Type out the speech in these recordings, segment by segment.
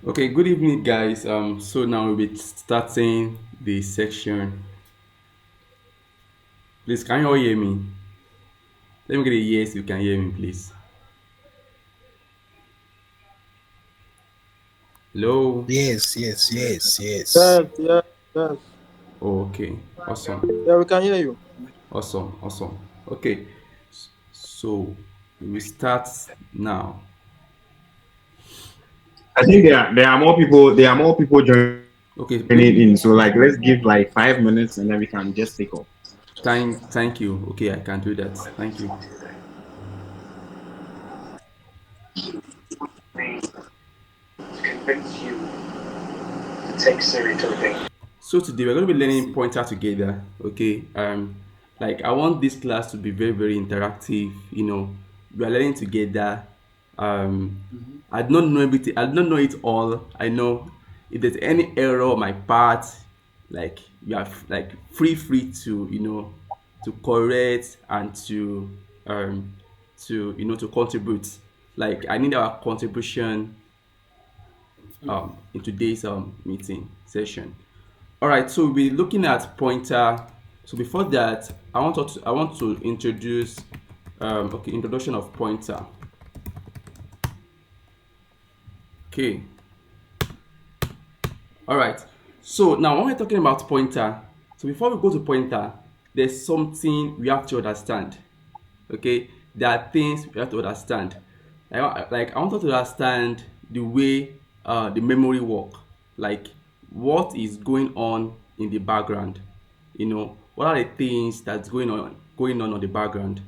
Okay, good evening, guys. So now we'll be starting the section. Please, can you all hear me? Let me get a yes. You can hear me, please. Hello. Yes, yes, yes, yes. Yes, yes, yes. Oh, okay. Awesome. Yeah, we can hear you. Awesome. Awesome. Okay. So we start now. I think there are more people. There are more people joining Okay. in. So like, let's give like 5 minutes, and then we can just take off. Thank you. Okay, I can do that. Thank you. Convince you to take Siri to the thing. So today we're going to be learning pointer together. Okay. Like I want this class to be very interactive. We are learning together. I don't know everything. I don't know it all. I know if there's any error on my part, like you are like free to to correct and um to contribute. Like I need our contribution in today's meeting session. All right, so we'll be looking at pointer. So before that, I want to introduce okay, introduction of pointer. Okay. All right. So now when we're talking about pointer, so before we go to pointer, there's something we have to understand. Okay, there are things we have to understand. Like I want to understand the way the memory work, like what is going on in the background. What are the things that's going on the background.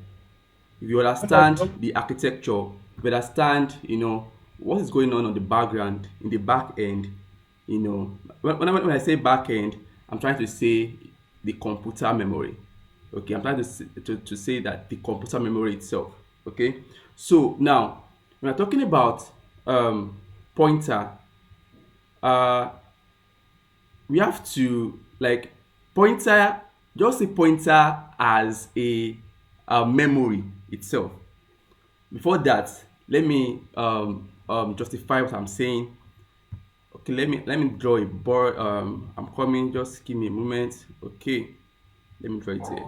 If you understand the architecture, if you understand what is going on the background in the back end. When I say back end, I'm trying to say the computer memory. Okay, I'm trying to say that the computer memory itself. Okay, so now when we're talking about pointer, uh we have to like pointer, just see pointer as a memory itself. Before that, let me justify what I'm saying. Okay, let me draw a board. I'm coming. Just give me a moment. Okay, let me draw it here.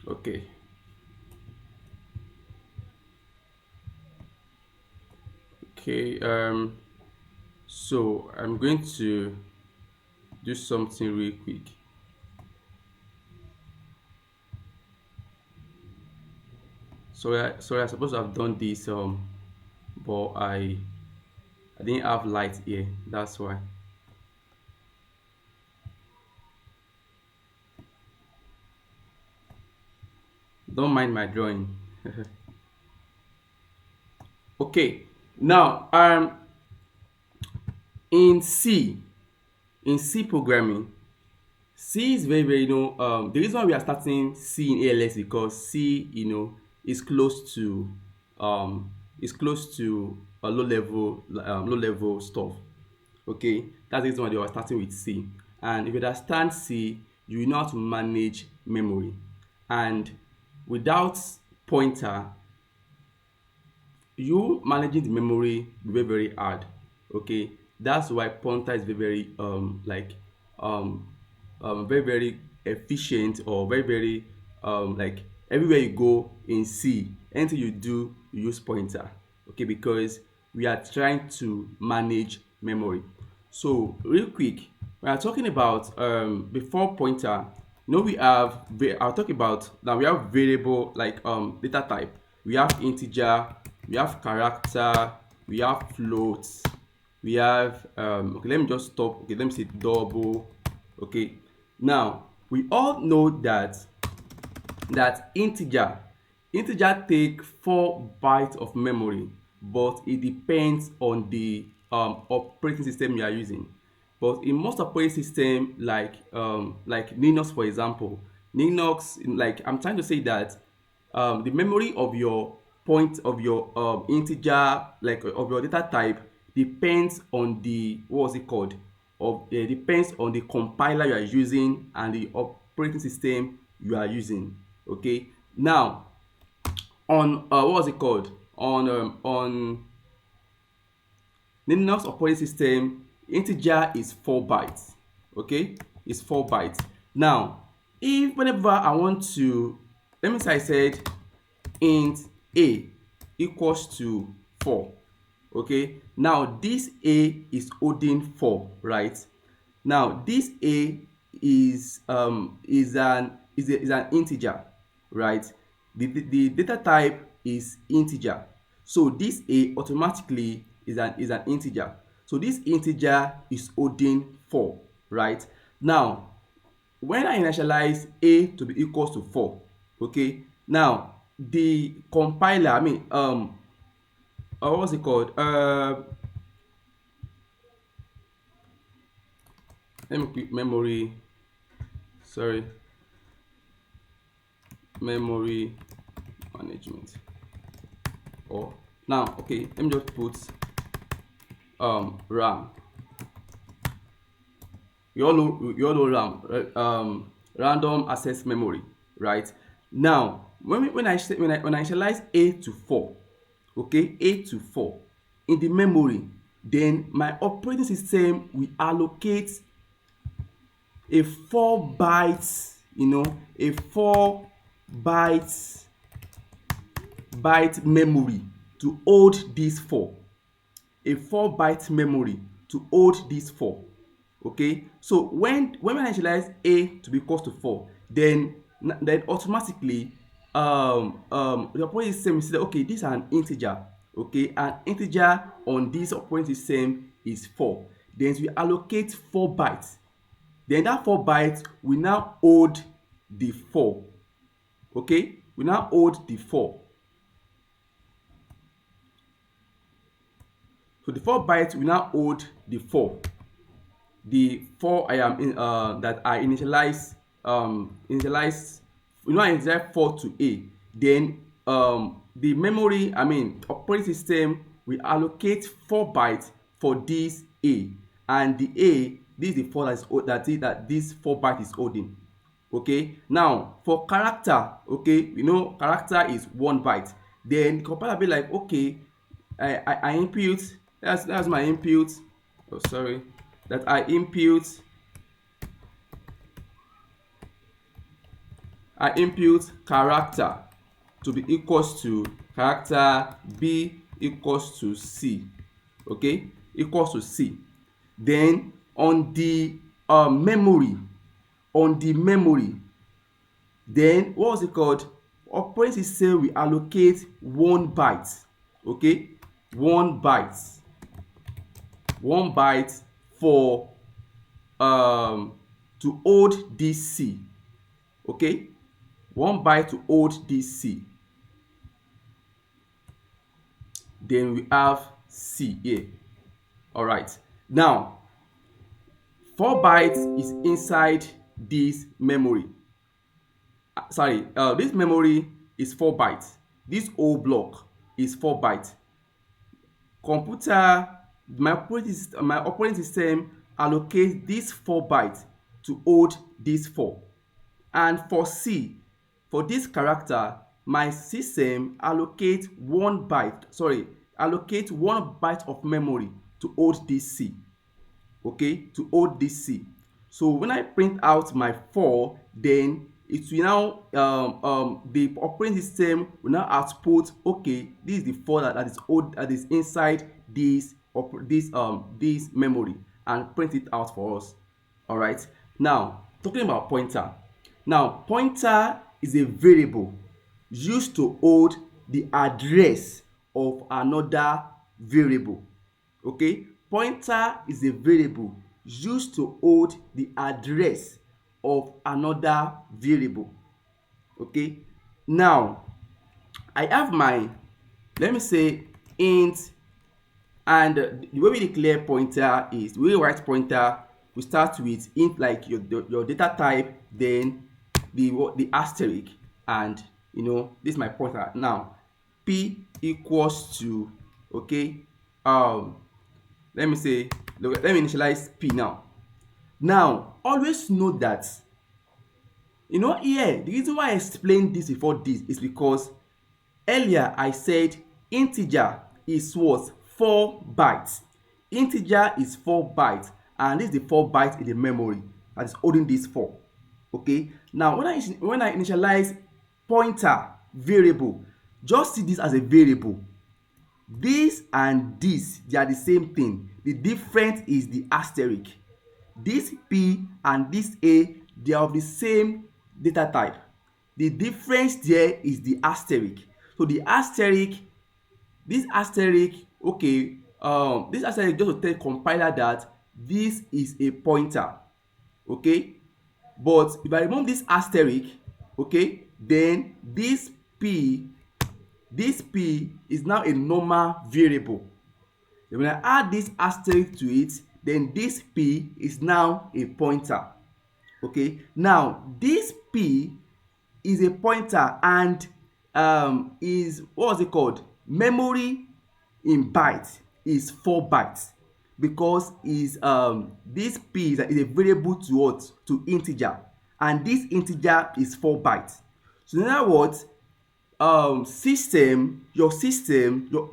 Okay. Okay. So I'm going to do something real quick. Sorry, I supposed to have done this but I didn't have light here. That's why. Don't mind my drawing. Okay. Now in C, in C programming, C is very the reason why we are starting C in ALS because C is close to um a low level stuff. Okay, that's the reason why they are starting with C. And if you understand C, you will know how to manage memory. And without pointer, you managing the memory will be very hard. Okay, that's why pointer is um very efficient, or very like everywhere you go in C, anything you do you use pointer. Okay, because we are trying to manage memory. So real quick, we are talking about before pointer, I'll talk about now. We have variable like data type. We have integer, we have character, we have floats, we have okay, let me just stop. Okay, let me say double. Okay, now we all know that integer take 4 bytes of memory, but it depends on the operating system you are using. But in most operating system like Linux, for example, Linux, like I'm trying to say that the memory of your point of your integer, like of your data type, depends on the, what was it called, depends on the compiler you are using and the operating system you are using. Okay, Now, on what was it called? On Linux operating system, integer is 4 bytes. Okay, it's 4 bytes. Now, if whenever I want to, let me say I said int a equals to 4. Okay, now this a is holding 4, right? Now this a is an integer, right? The data type is integer, so this a automatically is an integer. So this integer is holding 4, right? Now when I initialize a to be equals to 4, okay, now the compiler, what's it called? Let me quick memory management. Now, okay, let me just put RAM. You all know RAM, random access memory, right? Now when I initialize a to 4, okay, a to 4 in the memory, then my operating system will allocate a 4 bytes, a 4 byte memory to hold this 4, a 4 byte memory to hold this 4. Okay, so when I initialize a to be equals to 4, then automatically the operating system will say, okay, this is an integer. Okay, an integer on this operating system is 4. Then we allocate 4 bytes. Then that 4 bytes will now hold the 4. Okay, we now hold the 4. So the 4 bytes will now hold the 4. The 4 I am in that I initialize I initialize 4 to a. Then the memory, operating system will allocate 4 bytes for this a, and the a, this is the 4 that this 4 byte is holding. Okay, now for character, okay, character is 1 byte. Then the compiler be like, okay, I input, that's my input. Oh, sorry, that I input character to be equals to character b equals to c. Okay, equals to c. Then on the memory, then what was it called? Operating system will allocate 1 byte. Okay, 1 byte for to hold this c. Okay, 1 byte to hold this c. Then we have c here. All right, now 4 bytes is inside this memory. This memory is 4 bytes. This whole block is 4 bytes. My operating system allocates this 4 bytes to hold this 4. And for c, for this character, my system allocates 1 byte of memory to hold this c. Okay, to hold this c. So when I print out my 4, then it will now the operating system will now output, okay, this is the 4 that is inside this memory, and print it out for us. All right, now talking about pointer. Now pointer is a variable used to hold the address of another variable. Okay, pointer is a variable used to hold the address of another variable. Okay, now I have my, let me say, int, and the way we declare pointer is, the way we write pointer, we start with int, like your data type, then the asterisk, and this is my pointer. Now p equals to, okay, let me initialize p now. Now always note that You know, here, the reason why I explained this before this is because earlier I said integer is what? 4 bytes. Integer is 4 bytes, and this is the 4 bytes in the memory that is holding this 4. Okay, now when I initialize pointer variable, just see this as a variable. This and this, they are the same thing. The difference is the asterisk. This P and this A, they are of the same data type. The difference there is the asterisk. So the asterisk, this asterisk, okay, this asterisk just to tell compiler that this is a pointer, okay. But if I remove this asterisk, okay, then this P is now a normal variable. Then when I add this asterisk to it, then this P is now a pointer. Okay, now this P is a pointer and is, what was it called? Memory in bytes is 4 bytes because is this P is a variable to what? To integer, and this integer is 4 bytes. So in other words, your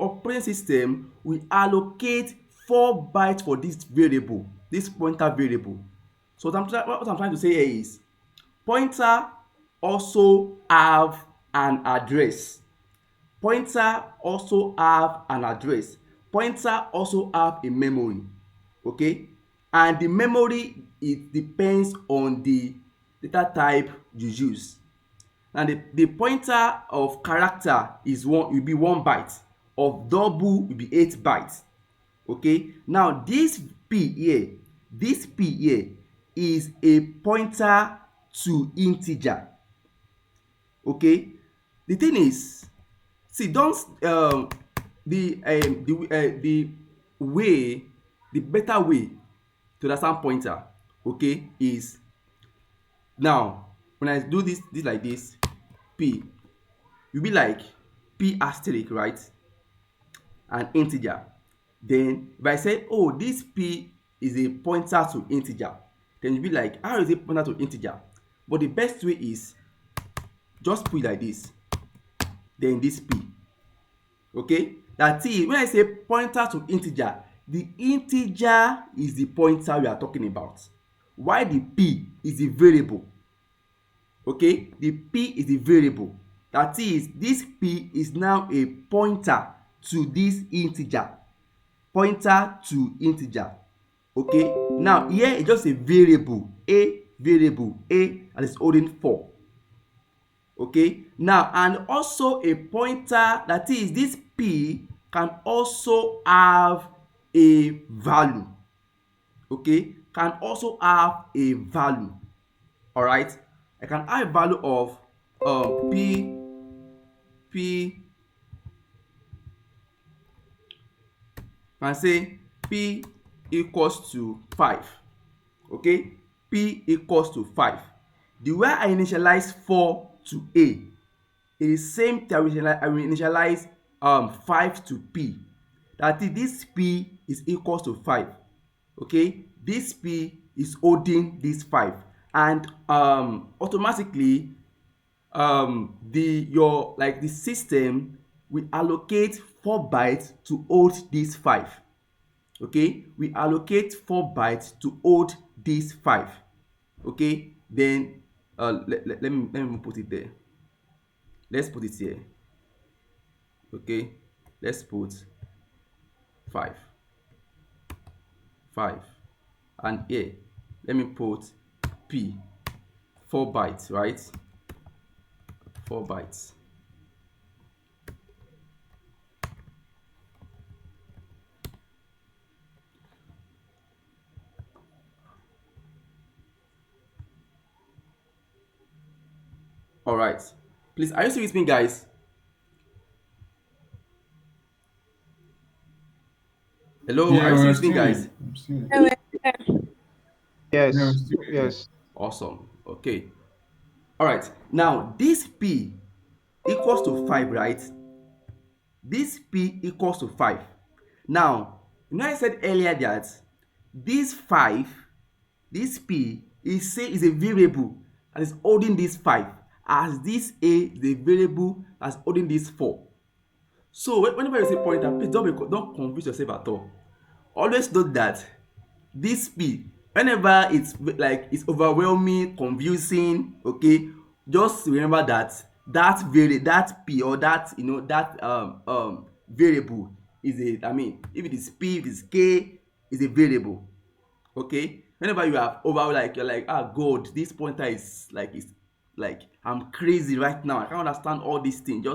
operating system will allocate 4 bytes for this variable, this pointer variable. So what I'm trying to say here is pointer also have an address. Pointer also have an address. Pointer also have a memory. Okay, and the memory, it depends on the data type you use. And the pointer of character will be 1 byte, of double will be 8 bytes. Okay, now this P here is a pointer to integer. Okay, the thing is, see, don't the better way to understand pointer, okay, is now when I do this like this, P will be like P asterisk, right, and integer. Then if I say, oh, this P is a pointer to integer, then you'll be like, how is it pointer to integer? But the best way is just put it like this, then this P. Okay, that is, when I say pointer to integer, the integer is the pointer we are talking about, while the P is the variable. Okay, the P is the variable. That is, this P is now a pointer to this integer. Pointer to integer. Okay, now here is just a variable A that is holding 4. Okay, now, and also a pointer, that is, this P can also have a value. Okay, can also have a value. All right, I can have a value of P can say P equals to 5. Okay, P equals to 5. The way I initialize 4 to A, it is same thing. I will initialize 5 to P. That is, this P is equals to 5. Okay, this P is holding this 5, and automatically the system will allocate 4 bytes to hold this 5. Okay, we allocate 4 bytes to hold this 5. Okay, then let me put it there. Let's put it here. Okay, let's put 5, and here let me put P, 4 bytes, right? 4 bytes. All right, please, are you still with me, guys? Hello, Yeah, are you still we're with me, still guys? I'm still Yes. Yeah, I'm still Yes. Awesome. Okay. All right, now this P equals to 5, right? This P equals to 5. Now, you know I said earlier that this 5, this P is a variable. that is holding this 5, as this A is a variable that's holding this 4. So whenever you say pointer, please don't confuse yourself at all. Always note that this P, whenever it's like it's overwhelming, confusing, okay, just remember that that P or that variable is if it is P, if it is K, is a variable. Okay, whenever you have over, like you're like, God, this pointer is like, it's like I'm crazy right now, I can't understand all these things.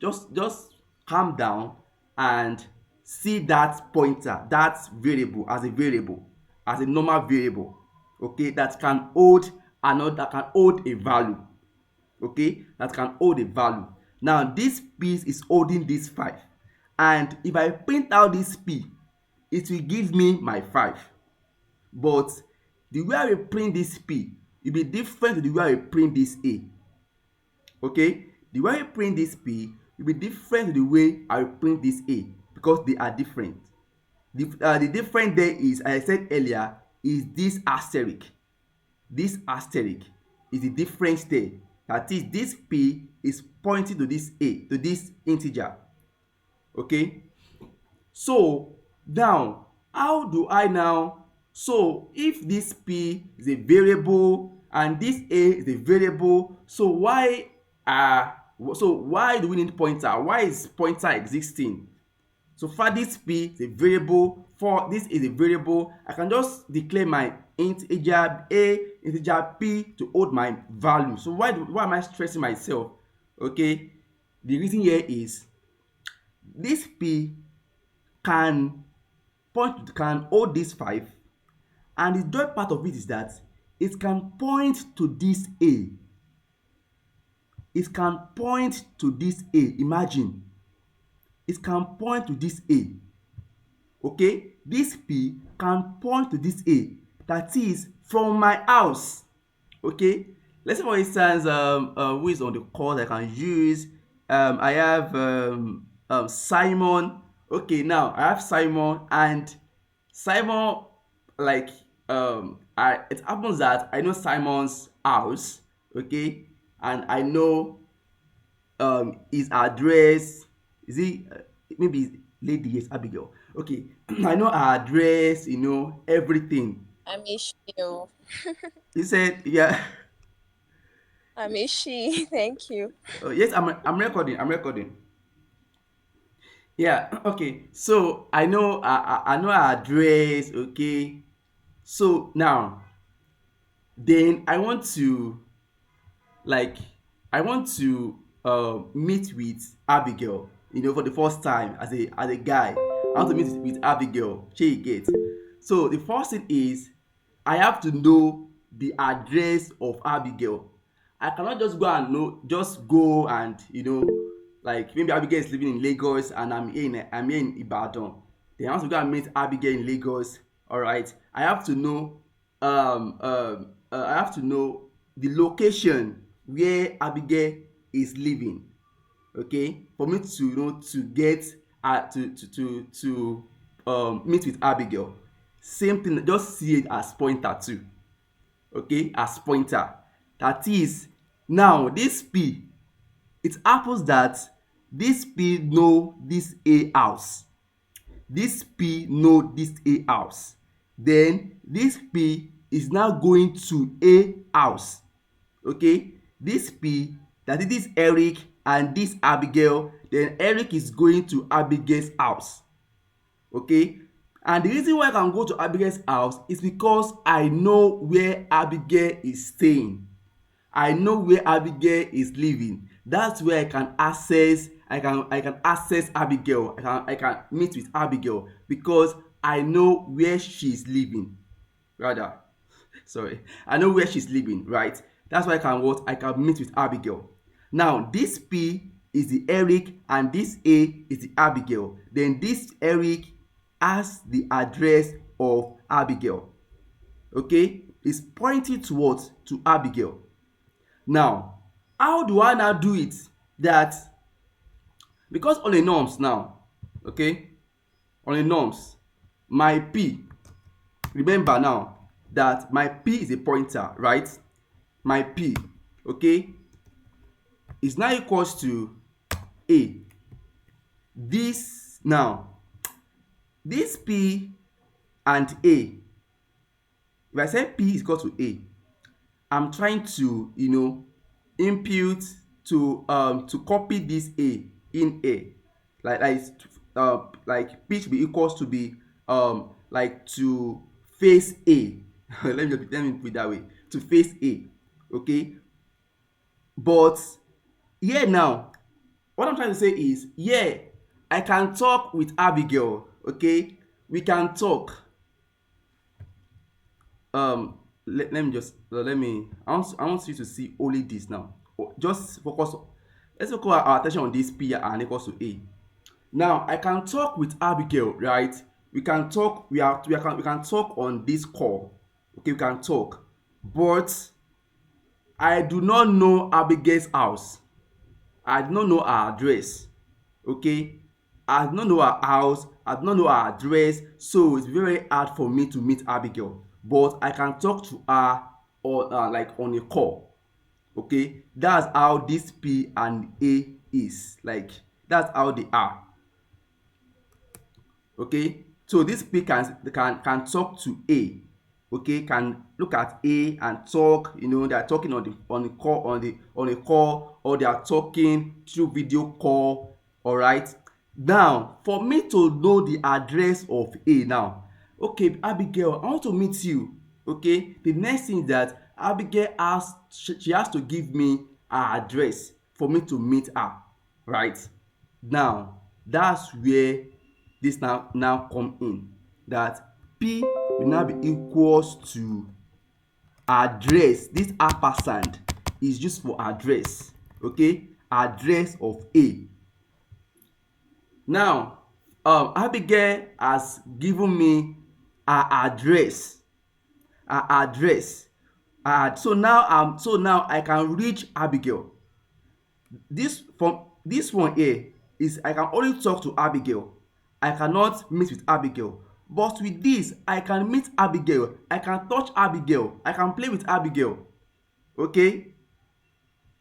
Just calm down and see that pointer, that variable, as a variable, as a normal variable, okay, that can hold a value, okay, that can hold a value. Now this piece is holding this 5, and if I print out this P, it will give me my 5. But the way I will print this P will be different to the way I will print this A. Okay, the way I print this P will be different to the way I will print this A, because they are different. The difference there is, as I said earlier, is this asterisk. This asterisk is the difference there. That is, this P is pointing to this A, to this integer. Okay, so now how do I now, so if this P is a variable and this A is a variable, so why do we need pointer? Why is pointer existing? So for this P is a variable, for this is a variable, I can just declare my integer A, integer P to hold my value. So why am I stressing myself? Okay, the reason here is this P can hold this 5, and the joy part of it is that it can point to this A. It can point to this A. Imagine, it can point to this A. Okay, this P can point to this A, that is from my house. Okay, let's say for instance, who is on the call I can use? I have Simon. Okay, now I have Simon, and Simon, like it happens that I know Simon's house, okay, and I know his address. Is he maybe Lady? Yes, Abigail. Okay, I know her address, everything. I miss you. He said, yeah. I miss you. Thank you. Yes, I'm recording. Yeah, okay. So I know her address, okay. So now, then I want to meet with Abigail, for the first time as a guy. I want to meet with Abigail. She gets. So the first thing is, I have to know the address of Abigail. I cannot just go and like maybe Abigail is living in Lagos and I'm here in Ibadan. Then I want to go and meet Abigail in Lagos. All right, I have to know the location where Abigail is living. Okay, for me to get to meet with Abigail. Same thing, just see it as pointer too. Okay, as pointer. That is, now this P, it happens that this P know this A house. This P know this A house. Then this P is now going to A house. Okay, this P, that is this Eric and this Abigail, then Eric is going to Abigail's house. Okay, and the reason why I can go to Abigail's house is because I know where Abigail is staying. I know where Abigail is living. That's where I can access Abigail. I can meet with Abigail because I know where she's living. I know where she's living, right? That's why I can meet with Abigail. Now this P is the Eric and this A is the Abigail. Then this Eric has the address of Abigail. Okay, it's pointing towards to Abigail. Now, how do I now do it? That because on the norms now, okay, on the norms, my P, remember now that my P is a pointer, right? my P, okay, is now equals to A. This P and A, if I say P is equal to A, I'm trying to, impute to copy this A in A, like P should be equals to be like to face A. let me put it that way, to face A, okay. But here now, what I'm trying to say is, I can talk with Abigail, okay. We can talk. Let me just I want you to see only this now. Just focus. Let's focus our attention on this P and equals to A. Now I can talk with Abigail, right? We can talk. We can talk on this call. Okay, we can talk, but I do not know Abigail's house. I do not know her address. Okay, I do not know her house. I do not know her address. So it's very hard for me to meet Abigail. But I can talk to her or like on a call. Okay, that's how this P and A is. Like that's how they are. Okay, so this P can talk to A. Okay, can look at A and talk. They are talking on the call on a call, or they are talking through video call. All right. Now, for me to know the address of A now, okay, Abigail, I want to meet you. Okay, the next thing is that Abigail she has to give me her address for me to meet her. Right. Now, that's where this now come in, that P will now be equals to address. This ampersand is used for address. Okay, address of A. Now Abigail has given me her address. So now I can reach Abigail. This one here is I can only talk to Abigail. I cannot meet with Abigail. But with this, I can meet Abigail. I can touch Abigail. I can play with Abigail. Okay?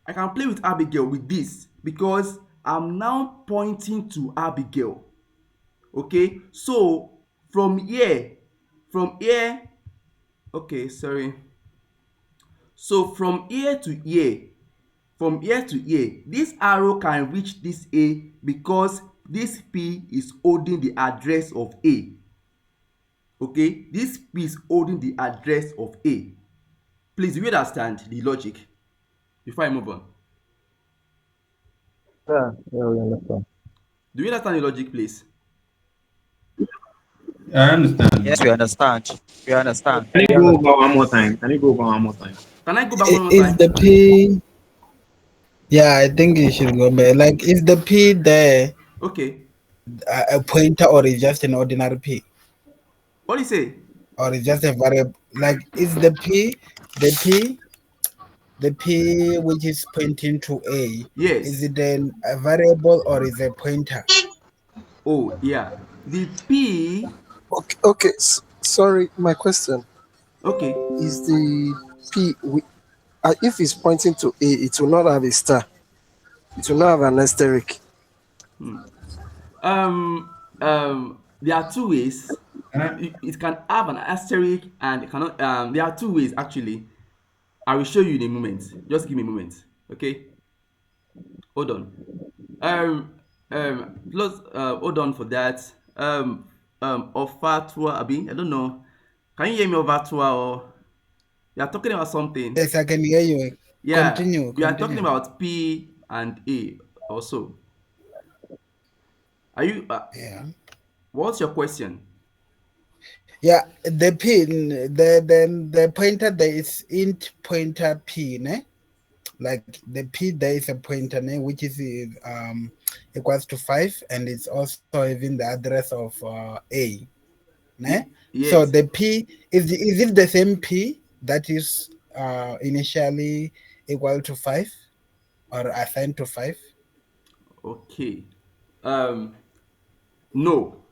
I can play with Abigail with this because I'm now pointing to Abigail. Okay? So from here, okay, sorry. So from here to here, this arrow can reach this A because this P is holding the address of A. Okay, this P is holding the address of A. Please, do you understand the logic before I move on? Yeah, we understand. Do you understand the logic, please? I understand. Yes, we understand. We understand. Can you go over one more time? Can I go back one more Is time? the P? Yeah, I think you should go back. Like, is the P there Okay. a pointer, or is just an ordinary P, What do you say? or is just a variable? Like, is the P which is pointing to A? Yes. Is it then a variable or is it a pointer? Oh, yeah. The P. Okay. Sorry, my question Okay. is the P. If it's pointing to A, it will not have a star. It will not have an asterisk. There are two ways. It can have an asterisk and it cannot. There are two ways actually. I will show you in a moment. Just give me a moment, okay? Hold on. Plus, hold on for that. Ofatua, Abi, I don't know. Can you hear me, Ofatua, or you are talking about something? Yes, I can hear you. Yeah. Continue. We are talking about P and A also. Are you? Yeah. What's your question? Yeah, the pin, the pointer there is int pointer P, ne? Like the P there is a pointer, ne, which is equals to 5, and it's also even the address of A, ne? Yes. So the P is it the same P that is initially equal to 5 or assigned to 5? Okay. No.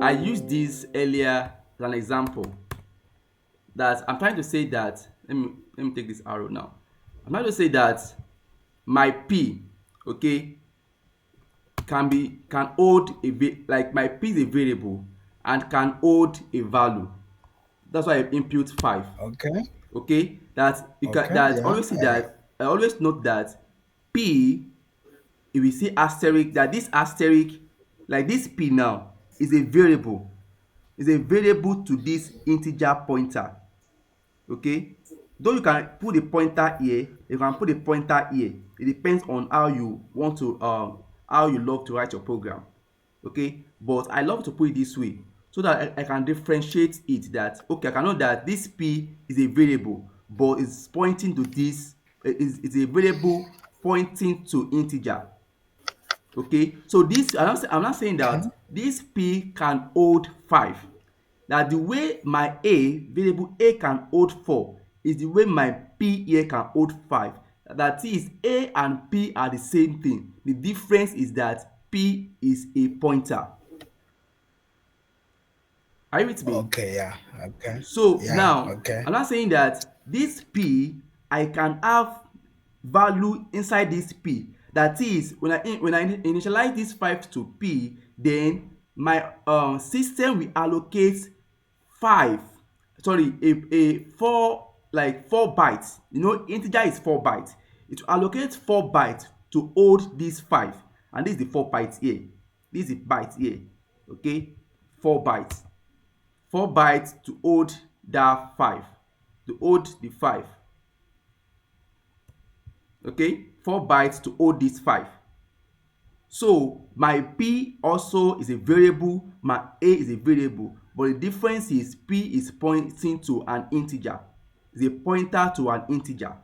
I used this earlier as an example. that I'm trying to say that let me take this arrow now. I'm trying to say that my p, okay, can hold like my p is a variable and can hold a value. That's why I input 5. Okay. Okay, that you can Okay. that Yeah. always see that I always note that p, if we see asterisk, that this asterisk, like this p now, is a variable, to this integer pointer. Okay, though you can put the pointer here, you can put the pointer here. It depends on how you want to how you love to write your program. Okay, but I love to put it this way so that I can differentiate it, that okay, I can know that this p is a variable but it's pointing to this, is a variable pointing to integer. Okay, so this I'm not saying Okay. that this p can hold 5. That the way my a variable a can hold 4 is the way my p here can hold 5. That is, a and p are the same thing. The difference is that p is a pointer. Are you with me? Okay. Yeah. Okay. So Yeah. now Okay. I'm not saying that this p, I can have value inside this p. That is, when I initialize this 5 to p, then my system will allocate 5, sorry, a 4, like 4 bytes. You know, integer is 4 bytes. It will allocate 4 bytes to hold this 5, and this is the 4 bytes here. This is the bytes here. Okay, 4 bytes. 4 bytes to hold that 5, to hold the 5. Okay, 4 bytes to hold this 5. So my p also is a variable, my a is a variable, but the difference is p is pointing to an integer. It's a pointer to an integer.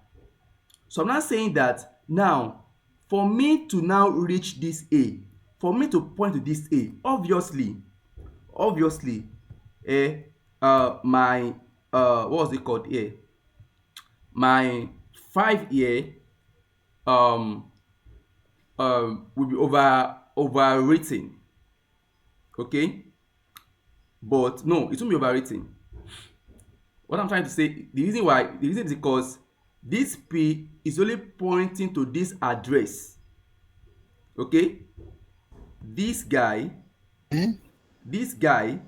So I'm not saying that now for me to now reach this a, for me to point to this a, obviously my what was it called here, my 5 here um will be overwritten. Okay, but no, it won't be overwritten. What I'm trying to say, the reason is because this p is only pointing to this address. Okay, this guy this guy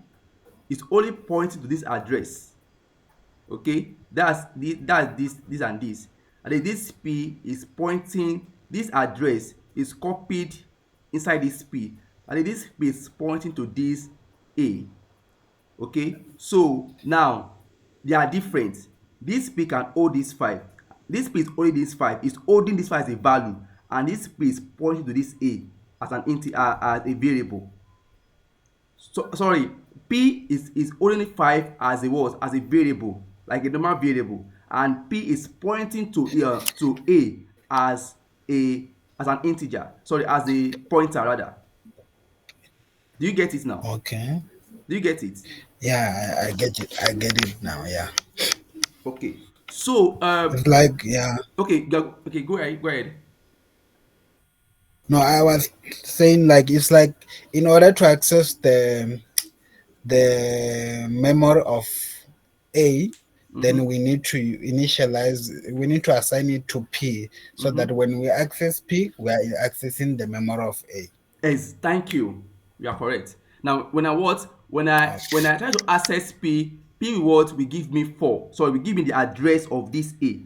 is only pointing to this address. Okay, that's this and this, and then this p is pointing, this address is copied inside this p, and then this p is pointing to this a. Okay, so now they are different. This p can hold this 5, this p is holding this 5, is holding this 5 as a value, and this p is pointing to this a as an as a variable. So sorry, p is holding 5 as a what, as a variable, like a normal variable, and p is pointing to a as an integer, sorry, as a pointer rather. Do you get it now? Okay. Do you get it? Yeah, I get it. I get it now. Yeah. Okay, so It's like, yeah. okay, go ahead. No, I was saying like it's like in order to access the memory of A, then we need to initialize, we need to assign it to P, so that when we access P, we are accessing the memory of A. Yes, thank you. You are correct. Now, when I try to access p reward will give me 4. So it will give me the address of this a.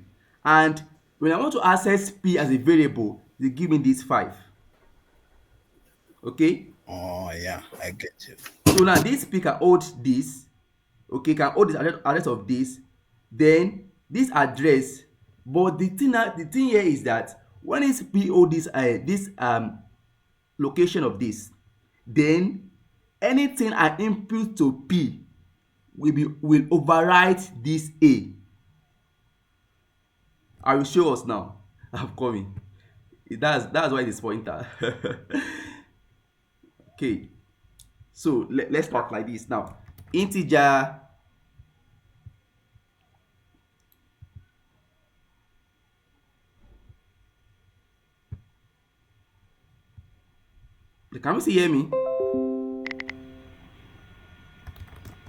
And when I want to access p as a variable, it will give me this 5. Okay? Oh yeah, I get you. So now this p can hold this. Okay, can hold this address of this. Then this address. But the thing here is that when this p hold this location of this, then anything I input to p will overwrite this a. I will show us now. I'm coming. That's why this pointer. Okay, so let's start like this now. Integer can you still hear me?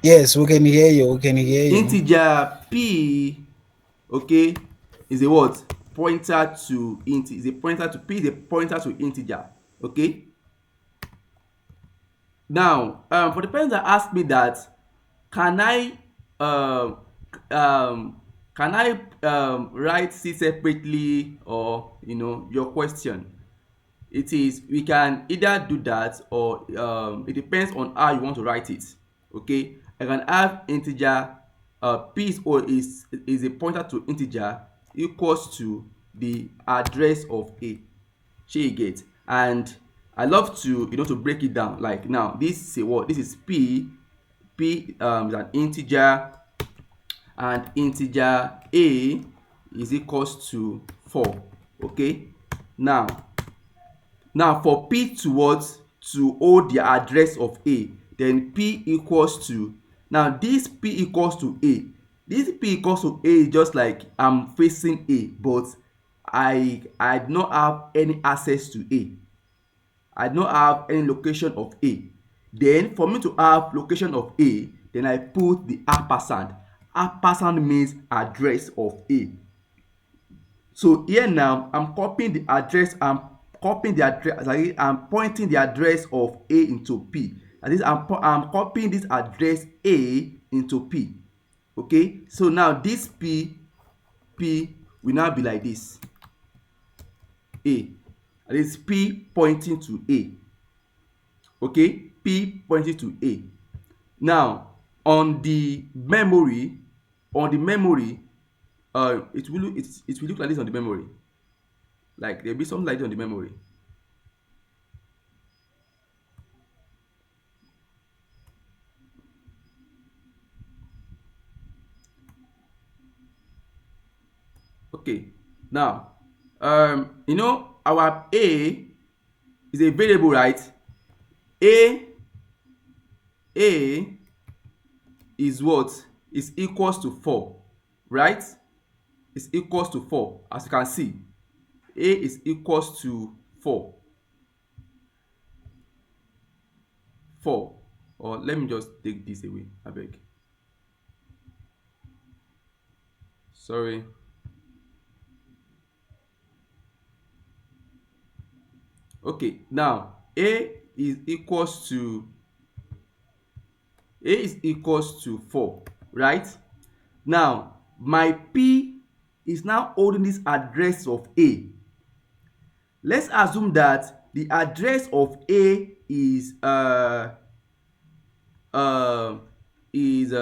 Yes, we can hear you. We can hear you. Integer p, okay, is a what? Pointer to int. Is a pointer to p. Is a pointer to integer. Okay. Now, for the person that asked me that, can I um, um, write C separately, or your question? It is, we can either do that, or it depends on how you want to write it. Okay, I can have integer p is a pointer to integer equals to the address of a. Shey you get? And I love to to break it down. Like now, this is a what? This is p is an integer, and integer a is equals to 4. Okay, now for p to what? To hold the address of a, then p equals to, now this p equals to a, this p equals to a is just like I'm facing a, but I do not have any access to a. I do not have any location of a. Then for me to have location of a, then I put the ampersand. Ampersand means address of a. So here now, I'm copying the address. I'm pointing the address of a into p. That is, I'm copying this address a into p. Okay, so now this p will now be like this, a. That is p pointing to a. Okay, p pointing to a. Now on the memory, it will look like this on the memory. Like there will be something like this on the memory. Okay, now our a is a variable, right? a is what? Is equals to 4, right? Is equals to 4. As you can see, a is equals to 4. Or let me just take this away, abeg. Sorry. Okay, now a is equals to 4, right? Now my p is now holding this address of a. Let's assume that the address of a is is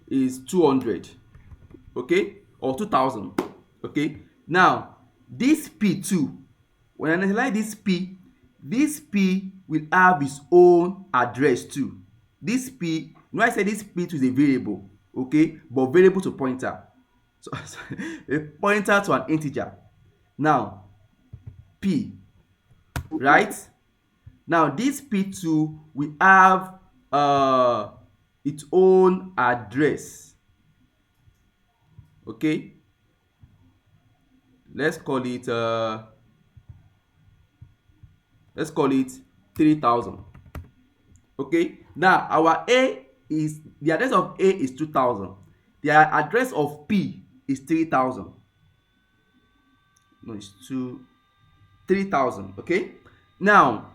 is 200, okay, or 2000. Okay, now this p2, when I initialize this p will have its own address too. This p, I said this p2 is a variable, okay, but variable to pointer, so a pointer to an integer. Now p, right? Now this p2 will have its own address. Okay, let's call it 3000. Okay, now our a is, the address of a is 2000. The address of p is 3000. No, it's 3000. Okay, now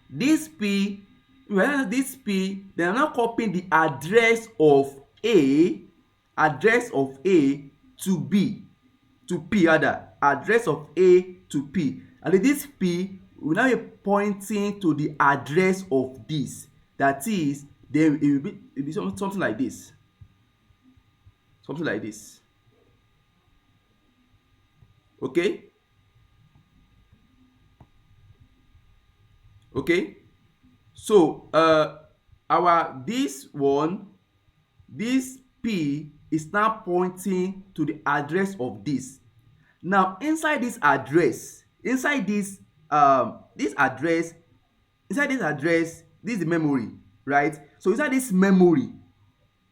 this p, then I'm now copying the address of a to b, to p rather, address of a to p, and this p will now be pointing to the address of this. That is, then it will be something like this. Okay, so our this p is now pointing to the address of this. Now inside this address, this is the memory, right? So inside this memory,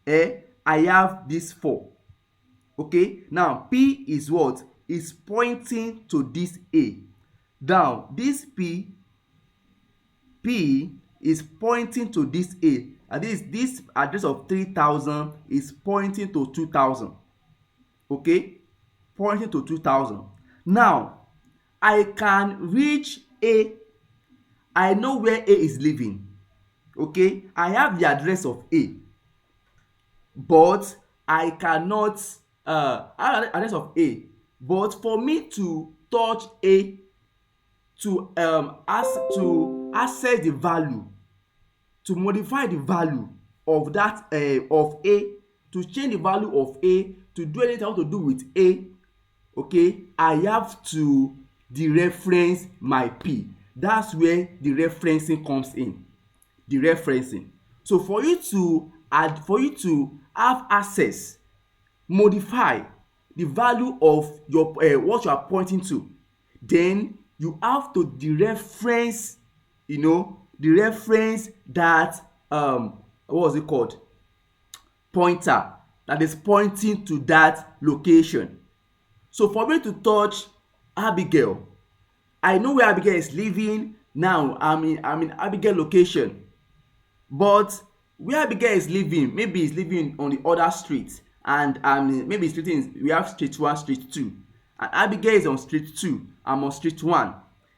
I have this 4. Okay, now p is what? Is pointing to this a. Now this p P is pointing to this A, and this address of 3000 is pointing to 2000. Okay, pointing to 2000. Now I can reach A. I know where A is living. Okay, I have the address of A, but I cannot I have the address of A, but for me to touch A, to access the value, to modify the value of that of A, to change the value of A, to do anything I want to do with A, okay, I have to dereference my P. That's where the referencing comes in. The referencing. So for you to have access, modify the value of your what you are pointing to, then you have to dereference, dereference that what was it called, pointer that is pointing to that location. So for me to touch Abigail, I know where Abigail is living. Now I'm in Abigail location, but where Abigail is living, maybe he's living on the other street, and maybe he's living we have street 1, street 2, and Abigail is on street 2, I'm on street 1.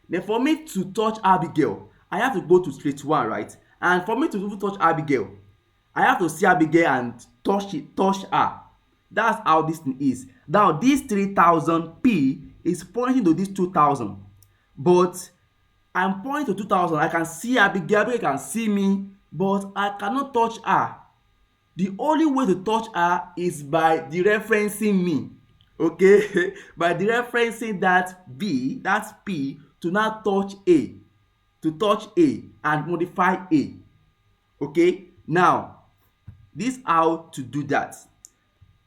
Then for me to touch Abigail, I have to go to street 1, right? And for me to even touch Abigail, I have to see Abigail and touch her. That's how this thing is. Now this 3000 P is pointing to this 2000, but I'm pointing to 2000. I can see Abigail, Abigail can see me, but I cannot touch her. The only way to touch her is by dereferencing me, okay? By dereferencing that B, that P, to now touch A, and modify A. Okay, now this how to do that.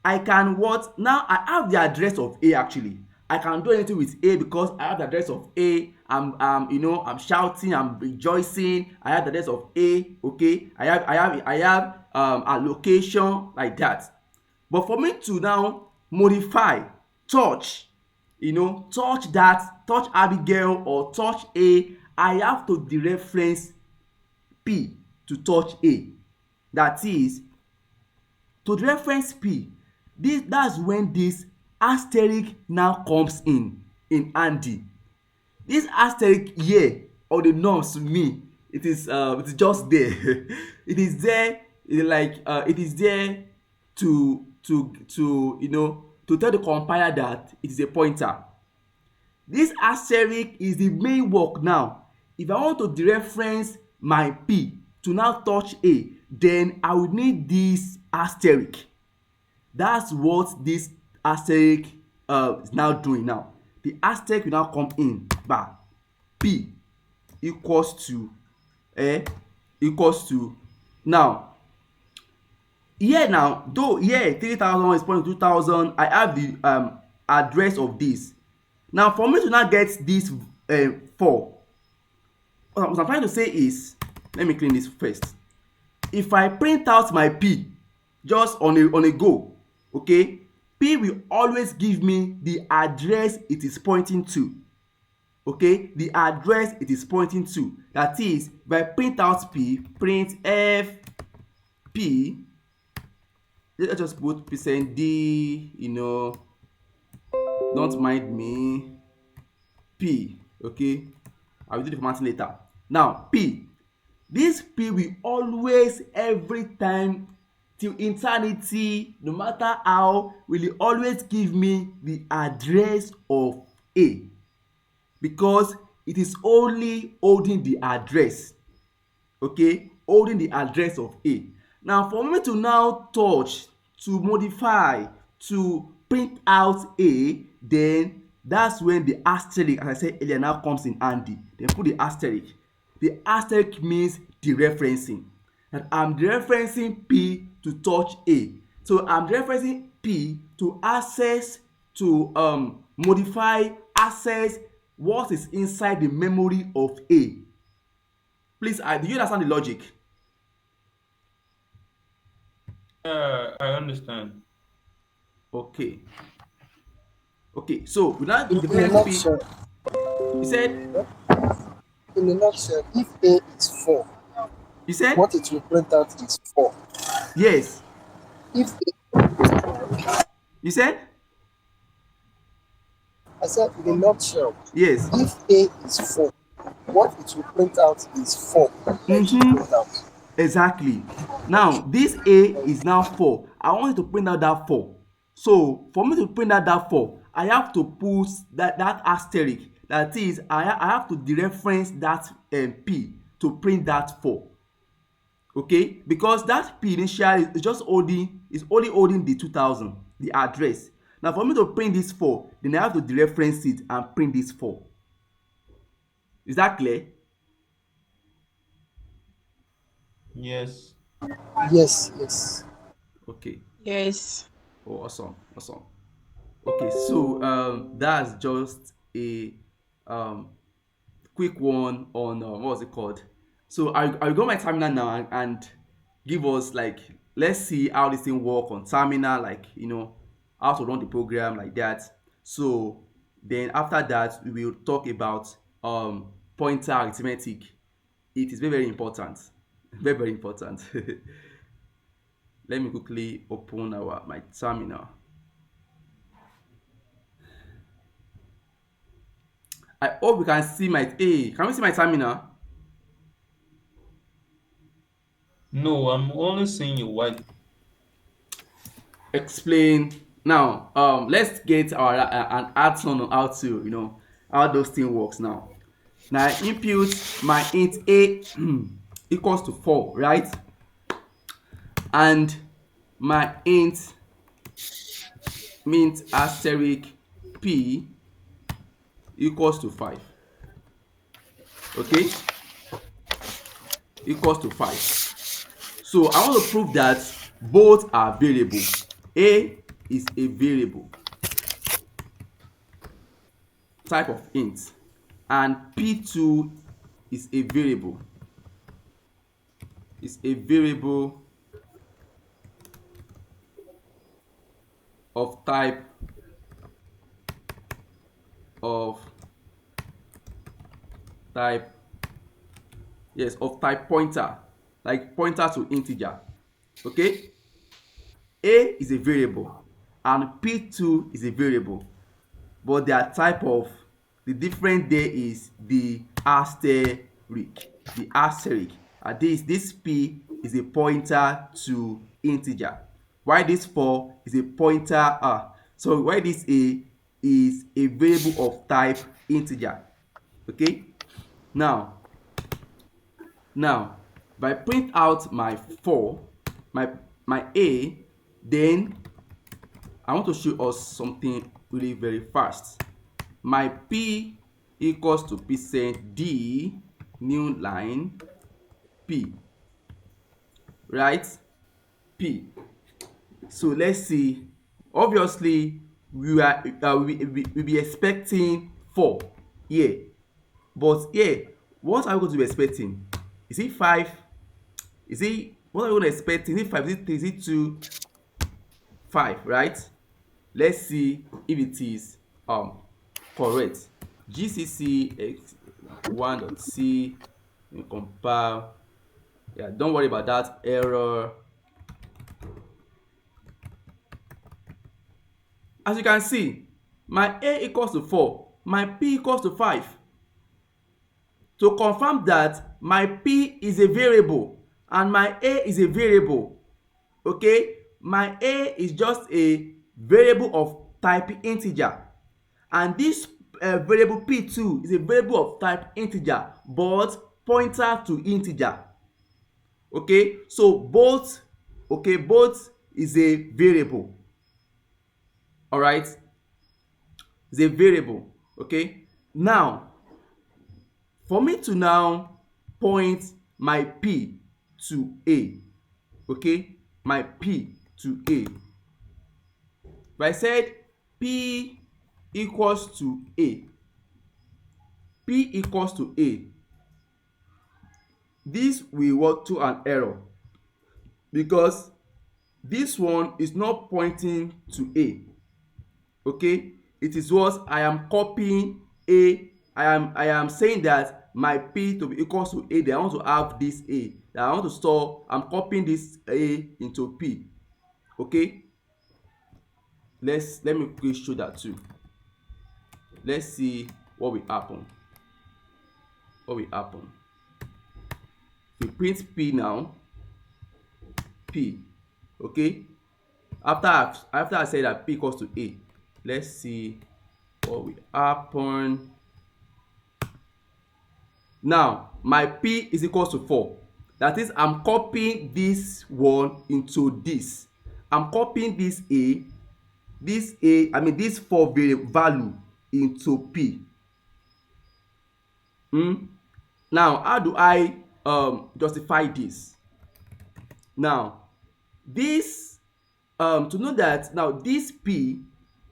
I can what? Now I have the address of A. Actually, I can do anything with A because I have the address of A. I'm shouting, I'm rejoicing. I have the address of A. Okay, I have a location like that. But for me to now modify, touch Abigail or touch A, I have to dereference P to touch A. That is, to reference P, that's when this asterisk now comes in handy. This asterisk here on the norms, to me, it is just there. It is there, it is there to tell the compiler that it is a pointer. This asterisk is the main work now. If I want to dereference my P to now touch A, then I will need this asterisk. That's what this asterisk is now doing now. The asterisk will now come in, but P equals to now here, now though here 3000 is pointing 2000, I have the address of this. Now for me to now get this 4, what I'm trying to say is, let me clean this first. If I print out my P just on a go, okay, P will always give me the address it is pointing to. Okay, the address it is pointing to. That is, if I print out P, print F P, let's just put %D, don't mind me, P. Okay, I will do the formatting later. Now P, this P will always, every time till eternity, no matter how, will always give me the address of A, because it is only holding the address. Okay, holding the address of A. Now for me to now touch, to modify, to print out A, then that's when the asterisk, as I said earlier, now comes in handy. Then put the asterisk. The asterisk means dereferencing. That I'm dereferencing P to touch A. So I'm dereferencing P to access, to modify, access what is inside the memory of A. Please, do you understand the logic? I understand. Okay. So we now In a dereference P. nutshell, He said, in a nutshell, if A is 4, You said? what it will print out is 4. Yes. If You said? I said in a nutshell, Yes. if A is 4, what it will print out is 4. Print out. Exactly. Now, this A is now 4. I want you to print out that 4. So, for me to print out that 4, I have to put that asterisk. That is, I have to dereference that P to print that 4. Okay? Because that P initially is just only holding the 2000, the address. Now, for me to print this 4, then I have to dereference it and print this 4. Is that clear? Yes. Yes. Okay. Yes. Oh, awesome. Okay, so that's just a quick one on what was it called? So I go my terminal now and give us, like, let's see how this thing work on terminal, like, how to run the program like that. So then after that we will talk about pointer arithmetic. It is very, very important. Very, very important. Let me quickly open my terminal. I hope we can see can we see my terminal? No, I'm only seeing a white. Explain now. Let's get our an add-on on how those things works now. Now I input my int A equals to 4, right? And my int asterisk P equals to 5. Okay? Equals to 5. So I want to prove that both are variable. A is a variable type of int, and P2 is a variable. It's a variable of type pointer, like pointer to integer. Okay? A is a variable and P2 is a variable, but their type of the difference there is the asterisk. And this P is a pointer to integer, while this 4 is a pointer. So while this A is a variable of type integer. Okay? Now if I print out my 4, my A, then I want to show us something really very fast. My P equals to %d new line P, right? P. So let's see. Obviously we be expecting 4 here, but here what are we going to be expecting? Is it 5? What are we going to expect? Is it 5? Is it 3? Is it 2? 5, right? Let's see if it is correct. GCC x1.c, compile. Yeah, don't worry about that error. As you can see, my A equals to 4, my P equals to 5. To confirm that my P is a variable and my A is a variable, okay, my A is just a variable of type integer, and this variable P2 is a variable of type integer but pointer to integer. Okay, so both is a variable. All right, it's a variable. Okay, now for me to now point my P to A, okay, my P to A, if I said P equals to A, P equals to A, this will work to an error because this one is not pointing to A. Okay, it is what I am copying A I am saying that my P to be equals to A, then I want to have this A. That I want to store, I'm copying this A into P. Okay? Let me quickly show that too. Let's see what will happen. What will happen? We print P now. P. Okay? After I say that P equals to A, let's see what will happen. Now my P is equals to 4. That is, I'm copying this one into this. I'm copying this this 4 value into P. Now how do I justify this? Now this to know that now this P,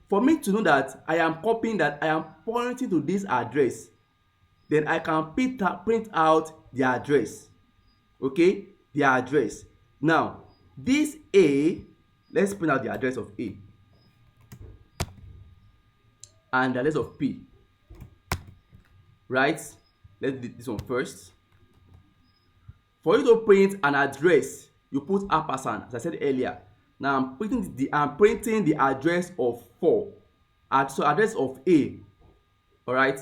for me to know that I am copying, that I am pointing to this address, then I can print out the address. Okay, the address. Now this A, let's print out the address of A and the address of P. Right, let's do this one first. For you to print an address, you put ampersand, as I said earlier. Now I'm printing the address of 4, so address of A. All right,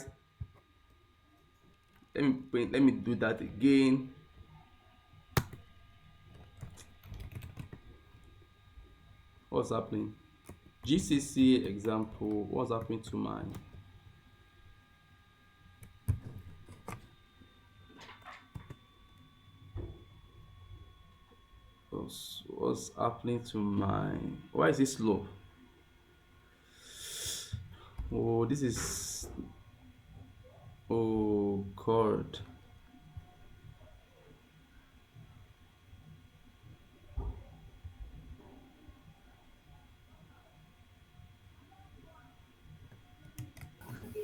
let me do that again. What's happening? GCC example. What's happening to mine? What's happening to mine? Why is this slow? Oh, this is, oh God.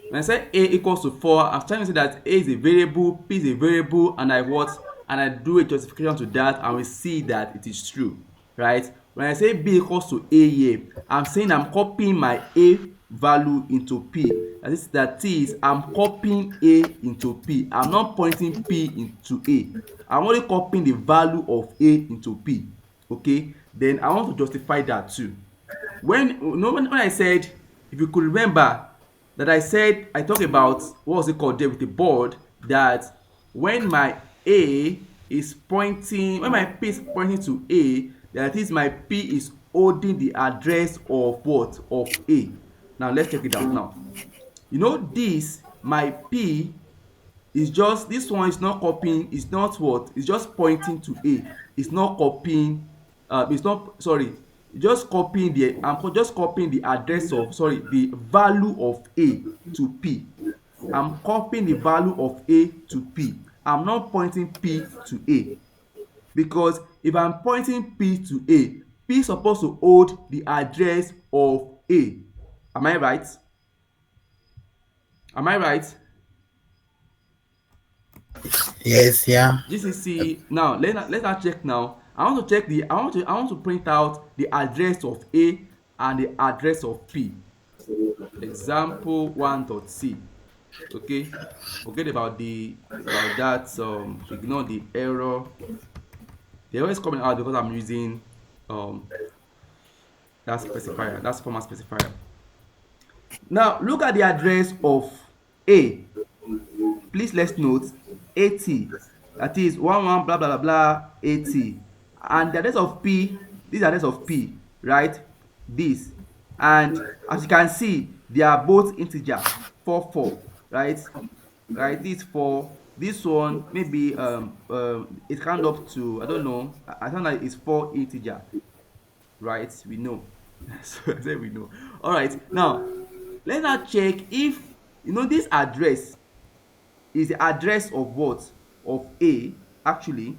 When I say A equals to 4, I'm trying to say that A is a variable, P is a variable, and I do a justification to that, and we see that it is true, right? When I say B equals to A here, I'm saying I'm copying my A value into P. That is, I'm copying A into P. I'm not pointing P into A. I'm only copying the value of A into P. Okay? Then I want to justify that too. When I said, if you could remember, that I said, I talked about what was it called there with the board, that when my A is pointing, when my P is pointing to A, that is, my P is holding the address of what? Of A. Now let's check it out now. You know this, my P is just, this one is not copying, it's not what? It's just pointing to A. It's not copying, it's not, sorry, just copying I'm just copying the address of, sorry, the value of A to P. I'm copying the value of A to P. I'm not pointing P to A, because if I'm pointing P to A, P is supposed to hold the address of A. Am I right? Am I right? Yes, yeah. GCC. Now let's check now. I want to print out the address of A and the address of P. Example 1.c. Okay, forget about that. Ignore the error. The error is coming out because I'm using that specifier, that's format specifier. Now look at the address of A. Please let's note 80. That is 11 blah blah blah blah 80. And the address of P, this address of P, right? This. And as you can see, they are both integer, 4, right? Right, this 4, this one maybe it can up to, I don't know, I don't know, it's 4 integer, right? We know. So I said we know. All right, now let's now check if this address is the address of what? Of A, actually.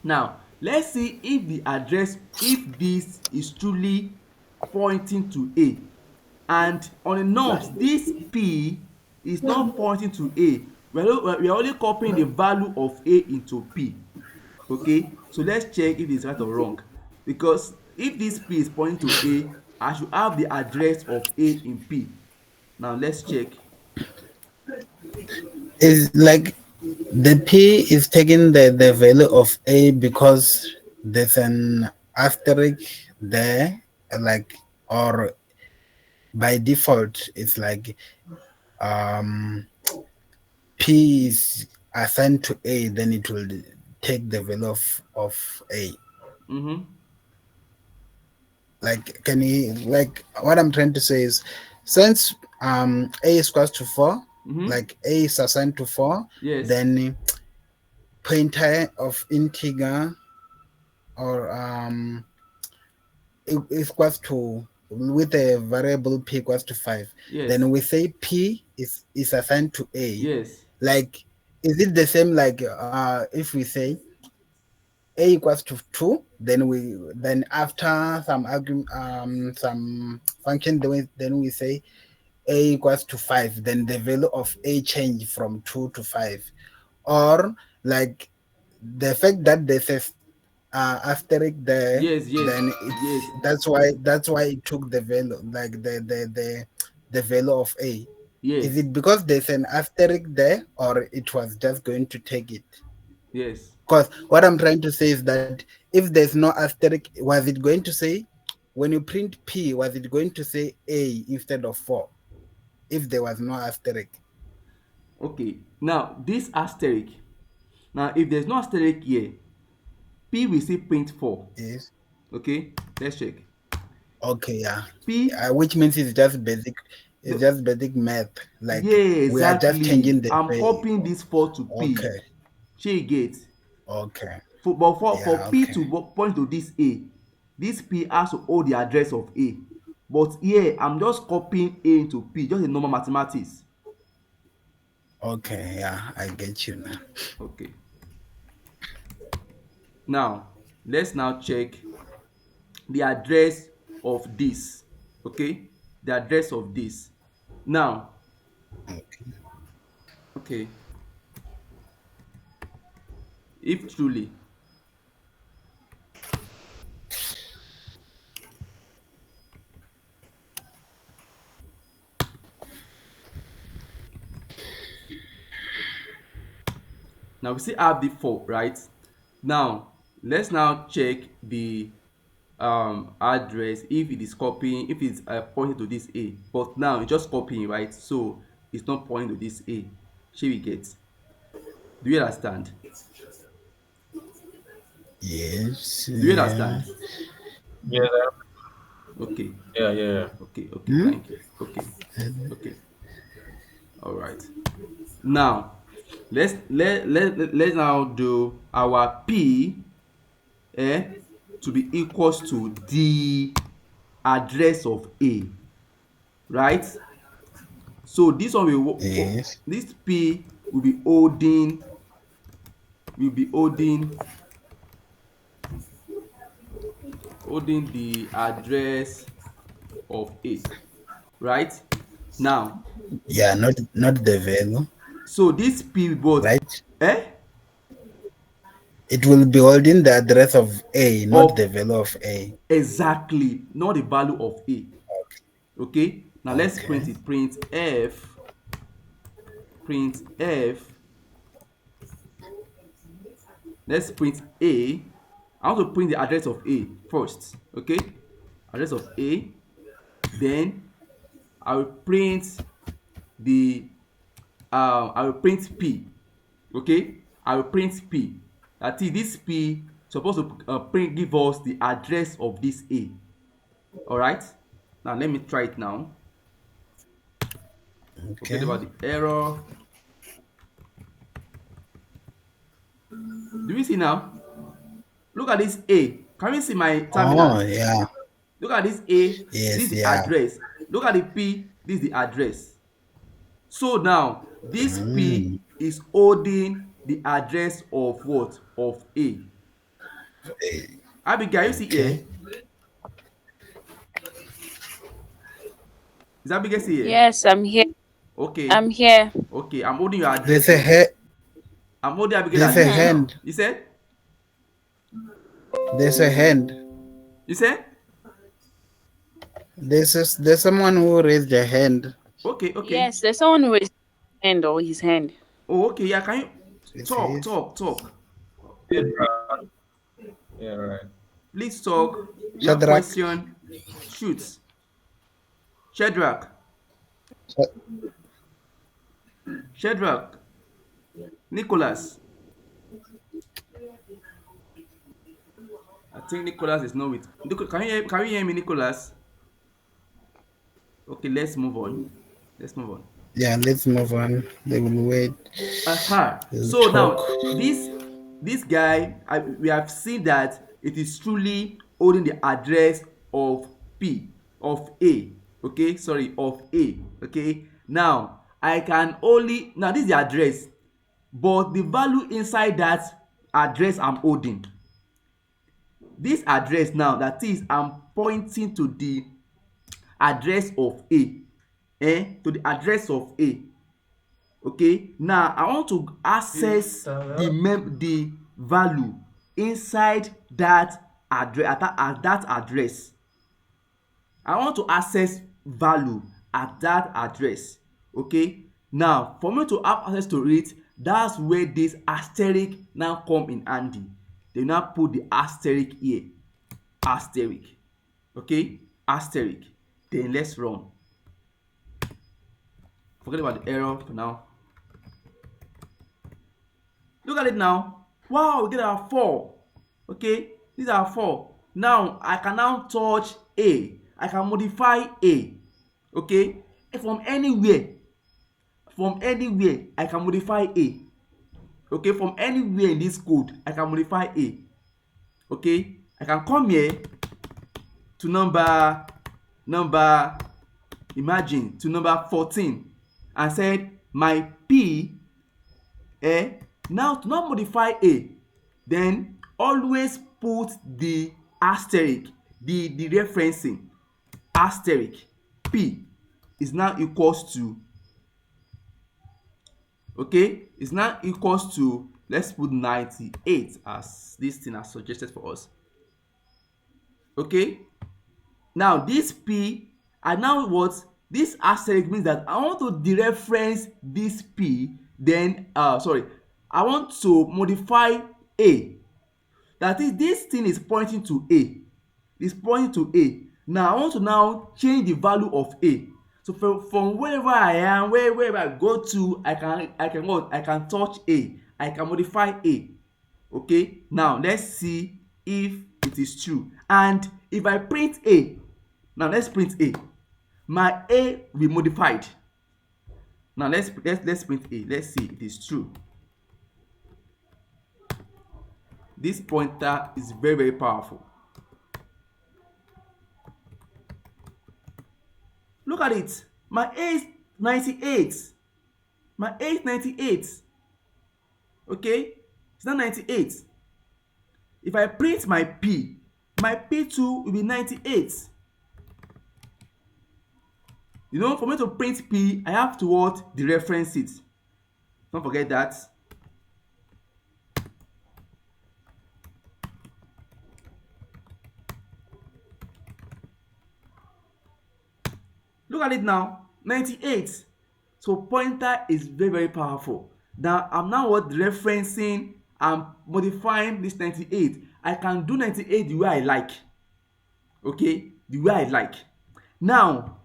Now let's see if the address, if this is truly pointing to A, and on the norms this P is not pointing to A. We are only copying the value of A into P. Okay, so let's check if it's right or wrong, because if this P is pointing to A, I should have the address of A in P. Now let's check. Is like the P is taking the value of A because there's an asterisk there, like, or by default it's like um P is assigned to A, then it will take the value of A. Mm-hmm. Like, can you, like, what I'm trying to say is, since A is equals to 4, Mm-hmm. like A is assigned to 4, Yes. then pointer of integer or is equals to, with a variable P equals to 5. Yes. Then we say P is assigned to A. Yes. Like, is it the same like if we say A equals to 2, then after some some function, then we say A equals to 5, then the value of A change from 2 to 5, or like the fact that there's a asterisk there, Yes. Yes. then it's Yes. that's why it took the value, like the value of A. Yes. Is it because there's an asterisk there, or it was just going to take it? Yes. Because what I'm trying to say is that if there's no asterisk, was it going to say, when you print P, was it going to say A instead of 4 if there was no asterisk? Okay. Now this asterisk. Now if there's no asterisk here, P will say print 4. Yes. Okay. Let's check. Okay, yeah. P. Which means it's just basic. It's The, just basic math. Like, yeah, exactly. we are just changing the I'm pay. copying this 4 to P. Okay. She get. Okay. For P to point to this A, this P has to hold the address of A. But here, I'm just copying A into P, just a normal mathematics. Okay, yeah, I get you now. Okay. Now, let's now check the address of this. Okay? The address of this. Now, okay. If truly now we still have the 4, right? Now let's now check the address, if it is copying, if it's pointing to this A. But now it's just copying, right? So it's not pointing to this A. Shall we get? Do you understand? Yes. Do you understand? Yeah. Okay. Yeah. Okay. Thank you. Okay. All right. Now let's now do our P to be equals to the address of A, right? So this one will Yes. this P will be holding the address of A, right? Now, Yeah, not the value. so this P both, right? It will be holding the address of A, not the value of A. Exactly, not the value of A. Okay. Now let's print it. Print F. Let's print A. I want to print the address of A first. Okay. Address of A. Then I will print P. Okay. I will print P. That is, this P supposed to give us the address of this A. All right. Now let me try it now. Okay. Forget about the error. Do you see now? Look at this A. Can you see my terminal? Oh, yeah. Look at this A. Yes, this is the address. Look at the P. This is the address. So now this P is holding the address of what? Of A. Abigail, you see here? Is Abigail see here? Yes, I'm here. Okay. I'm here. Okay, I'm holding your address. There's a head. I'm holding Abigail. There's a hand. You said? There's a hand. You said? There's someone who raised their hand. Okay. Yes, there's someone who is. Hand or his hand. Oh, okay. Yeah, can you It's talk, his. talk, talk? Shadrach. Yeah, right. Please talk. You have Shadrach. question? Shoot. Shadrach. Sha- Shadrach. Nicholas. I think Nicholas is not with. Can you hear me, Nicholas? Okay, let's move on. Let's move on. Yeah, let's move on. They will wait. Aha. They'll So talk. now this guy, we have seen that it is truly holding the address of P of A. Okay, sorry, of A. Okay. Now I can only now this is the address, but the value inside that address I'm holding. This address now, that is, I'm pointing to the address of A. To the address of A. Okay, now I want to access the value inside that address at that address. I want to access value at that address. Okay, now for me to have access to it, that's where this asterisk now come in handy. They now put the asterisk here. Asterisk. Okay, asterisk. Then let's run. Forget about the error for now. Look at it now. Wow, we get our 4. Okay, these are 4. Now I can now touch A. I can modify A. Okay, from anywhere I can modify A. Okay, from anywhere in this code I can modify A. Okay, I can come here to number imagine to number 14 and said my P. Now to not modify A, then always put the asterisk, the referencing asterisk. P is now equals to, okay, is now equals to, let's put 98 as this thing has suggested for us. Okay, now this P, and now what this asterisk means that I want to dereference this P, then I want to modify A. That is, this thing is pointing to A. It's pointing to A. Now I want to now change the value of A. So from wherever I am, wherever I go to, I can what? I can touch A. I can modify A. Okay. Now let's see if it is true. And if I print A, now let's print A. My A will be modified. Now let's print A. Let's see if it is true. This pointer is very, very powerful. Look at it. My A is 98. My A is 98. Okay? It's not 98. If I print my P2 will be 98. You know, for me to print P, I have to what? Dereference it. Don't forget that. Look at it now, 98. So pointer is very, very powerful. Now I'm now what referencing and modifying this 98. I can do 98 the way I like. Okay, the way I like. Now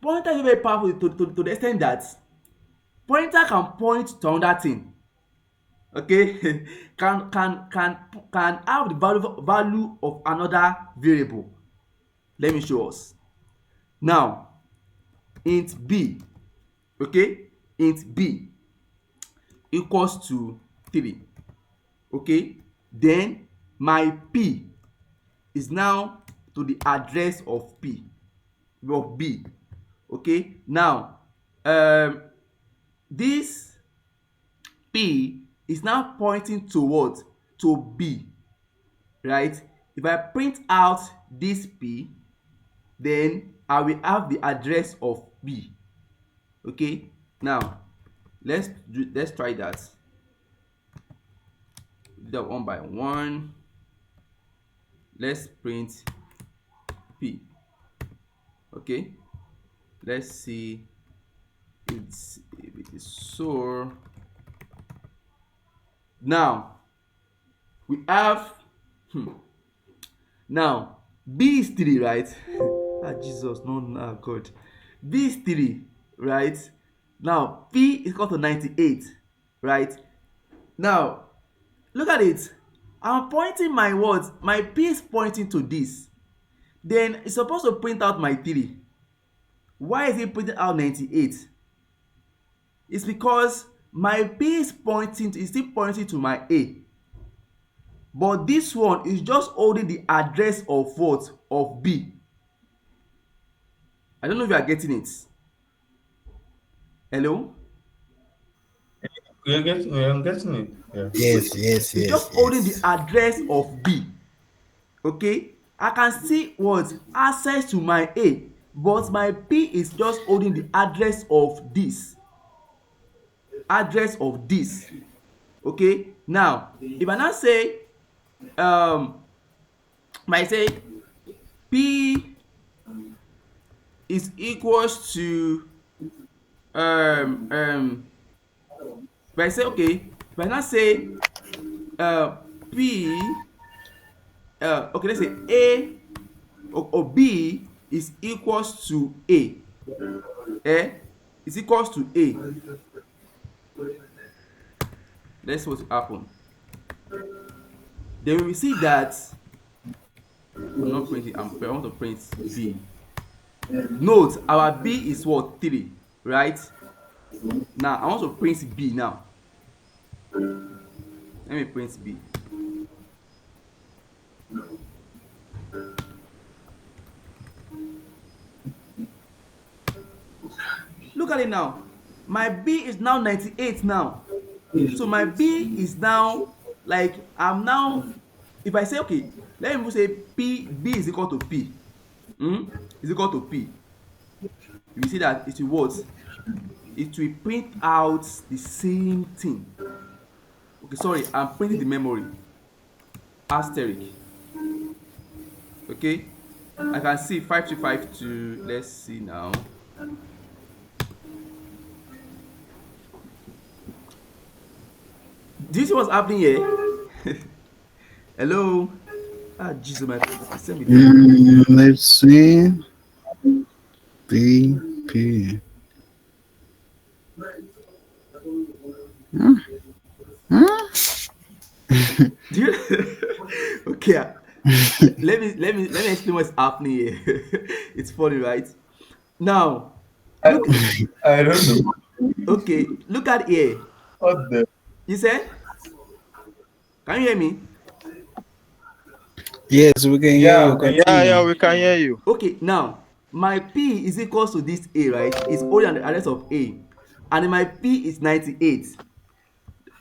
pointer is very powerful to the extent that pointer can point to another thing. Okay, can have the value of another variable. Let me show us. Now int b, okay, int b equals to 3. Okay, then my P is now to the address of B. Okay, now this P is now pointing towards to B, right? If I print out this P, then I will have the address of B. Okay, now let's try that. Do that one by one. Let's print P. Okay, let's see if Okay, so now we have now B is 3, right? Jesus, no, no, God. B is 3, right? Now P is equal to 98, right? Now look at it. I'm pointing my words. My P is pointing to this. Then it's supposed to print out my 3. Why is it printing out 98? It's because my P is still pointing to my A. But this one is just holding the address of what? Of B. I don't know if you are getting it. Hello? I'm getting it. Yeah. Yes, It's just holding the address of B. Okay? I can see what? Access to my A. But my P is just holding the address of this. Address of this. Okay? Now, if I now say, might say P is equals to if I say okay, if I now say P okay, let's say A or B is equals to A. Is equals to A. Let's see what will happen. Then we will see that I'm not printing, I want to print B. Note our B is what? 3, right? Now I want to print B now. Let me print B. Look at it now. My B is now 98 now. So my B is now like I'm now, if I say okay, let me say B is equal to P. Is equal to P. You will see that it will what? It will print out the same thing. Okay, sorry, I'm printing the memory. Asterisk. Okay, I can see 5352. Let's see now. Do you see what's happening here? Hello? Jesus, my send me. Let's see. BP. Do you okay? let me explain what's happening here. It's funny, right? Now, look. I don't know. Okay, look at here. What the? You said? Can you hear me? Yes, we can hear Yeah, you. okay. Yeah, we can hear you. Okay, now my P is equals to this A, right? It's older than the address of A, and my P is 98.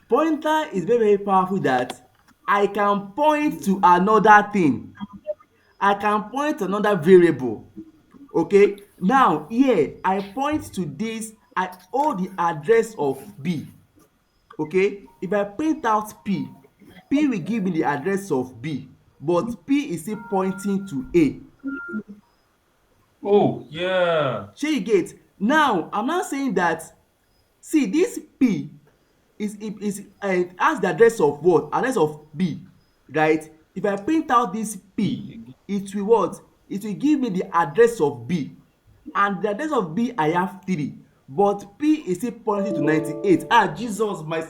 Pointer is very, very powerful that I can point to another thing. I can point to another variable. Okay, now here I point to this. I hold the address of B. Okay, if I print out P will give me the address of B, but P is still pointing to A. Oh, yeah. Shey you get? Now I'm not saying that, see this P is has the address of what? Address of B, right? If I print out this P, it will what? It will give me the address of B, and the address of B I have 3, but P is still pointing to 98. Jesus, my